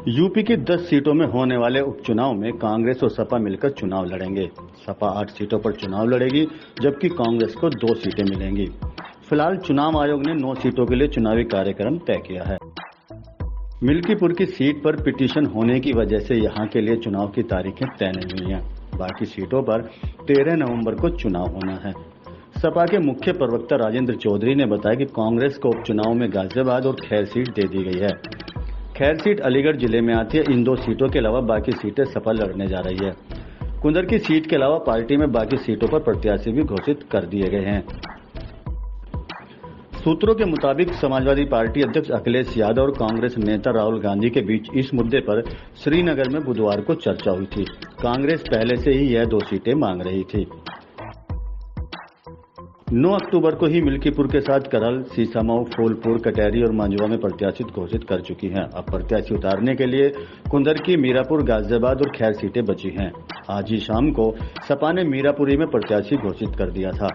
UP की 10 सीटों में होने वाले उपचुनाव में कांग्रेस और सपा मिलकर चुनाव लड़ेंगे। सपा 8 सीटों पर चुनाव लड़ेगी, जबकि कांग्रेस को 2 सीटें मिलेंगी। फिलहाल चुनाव आयोग ने 9 सीटों के लिए चुनावी कार्यक्रम तय किया है। मिल्कीपुर की सीट पर पिटीशन होने की वजह से यहां के लिए चुनाव की तारीखें तय नहीं हुई हैं। बाकी सीटों पर 13 नवंबर को चुनाव होना है। सपा के मुख्य प्रवक्ता राजेंद्र चौधरी ने बताया कि कांग्रेस को उपचुनाव में गाजियाबाद और खैर सीट दे दी गई है। खैर सीट अलीगढ़ जिले में आती है। इन 2 सीटों के अलावा बाकी सीटें सपा लड़ने जा रही है। कुंदर की सीट के अलावा पार्टी में बाकी सीटों पर प्रत्याशी भी घोषित कर दिए गए हैं। सूत्रों के मुताबिक समाजवादी पार्टी अध्यक्ष अखिलेश यादव और कांग्रेस नेता राहुल गांधी के बीच इस मुद्दे पर श्रीनगर में बुधवार को चर्चा हुई थी। कांग्रेस पहले से ही यह 2 सीटें मांग रही थी। 9 अक्टूबर को ही मिल्कीपुर के साथ करहल, सीसामऊ, फूलपुर, कटहरी और मांझवा में प्रत्याशी घोषित कर चुकी हैं। अब प्रत्याशी उतारने के लिए कुंदर की, मीरापुर, गाजियाबाद और खैर सीटें बची हैं। आज ही शाम को सपा ने मीरापुरी में प्रत्याशी घोषित कर दिया था।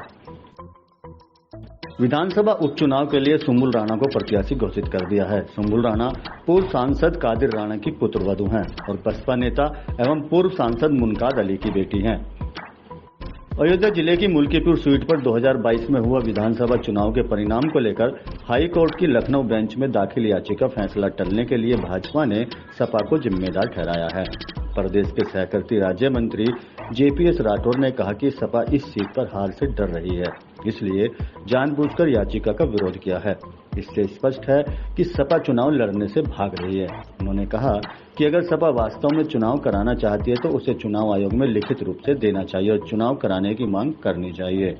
विधानसभा उपचुनाव के लिए सुम्बुल राणा को प्रत्याशी घोषित कर दिया है। सुम्बुल राणा पूर्व सांसद कादिर राणा की पुत्रवधू हैं और बसपा नेता एवं पूर्व सांसद मुनकाद अली की बेटी हैं। अयोध्या जिले की मुल्कीपुर सीट पर 2022 में हुआ विधानसभा चुनाव के परिणाम को लेकर हाई कोर्ट की लखनऊ बेंच में दाखिल याचिका फैसला टलने के लिए भाजपा ने सपा को जिम्मेदार ठहराया है। प्रदेश के सहकारिता राज्य मंत्री जेपीएस राठौर ने कहा कि सपा इस सीट पर हार से डर रही है, इसलिए जानबूझकर याचिका का विरोध किया है। इससे स्पष्ट है कि सपा चुनाव लड़ने से भाग रही है। उन्होंने कहा कि अगर सपा वास्तव में चुनाव कराना चाहती है तो उसे चुनाव आयोग में लिखित रूप से देना चाहिए और चुनाव कराने की मांग करनी चाहिए।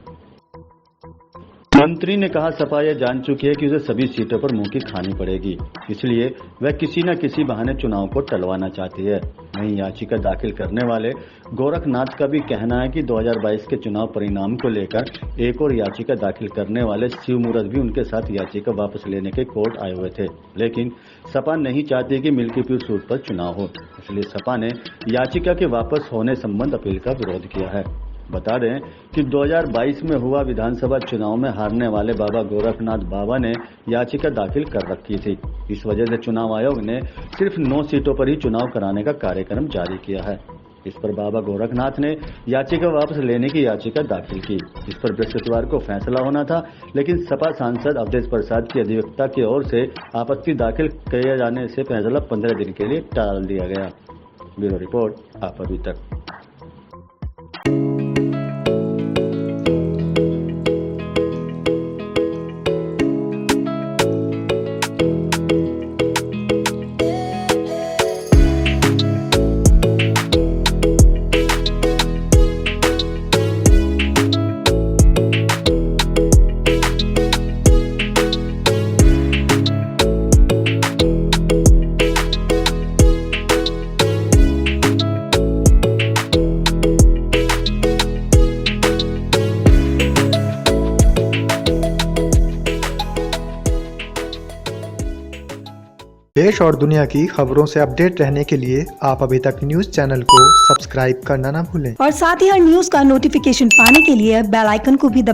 मंत्री ने कहा सपा यह जान चुकी है कि उसे सभी सीटों पर मुंह की खानी पड़ेगी, इसलिए वह किसी न किसी बहाने चुनाव को टलवाना चाहती है। वहीं याचिका दाखिल करने वाले गोरखनाथ का भी कहना है कि 2022 के चुनाव परिणाम को लेकर एक और याचिका दाखिल करने वाले शिव मूरत भी उनके साथ याचिका वापस लेने के कोर्ट आए हुए थे, लेकिन सपा नहीं चाहती कि मिल्कीपुर सीट पर चुनाव हो, इसलिए सपा ने याचिका के वापस होने संबंध अपील का विरोध किया है। बता दें कि 2022 में हुआ विधानसभा चुनाव में हारने वाले बाबा गोरखनाथ बाबा ने याचिका दाखिल कर रखी थी। इस वजह से चुनाव आयोग ने सिर्फ 9 सीटों पर ही चुनाव कराने का कार्यक्रम जारी किया है। इस पर बाबा गोरखनाथ ने याचिका वापस लेने की याचिका दाखिल की। इस पर बृहस्पतिवार को फैसला होना था, लेकिन सपा सांसद अवधेश प्रसाद की अधिवक्ता की ओर से आपत्ति दाखिल किए जाने से फैसला 15 दिन के लिए टाल दिया गया। ब्यूरो रिपोर्ट, आप अभी तक। देश और दुनिया की खबरों से अपडेट रहने के लिए आप अभी तक न्यूज चैनल को सब्सक्राइब करना ना भूलें और साथ ही हर न्यूज का नोटिफिकेशन पाने के लिए बेल आइकन को भी दबाएं।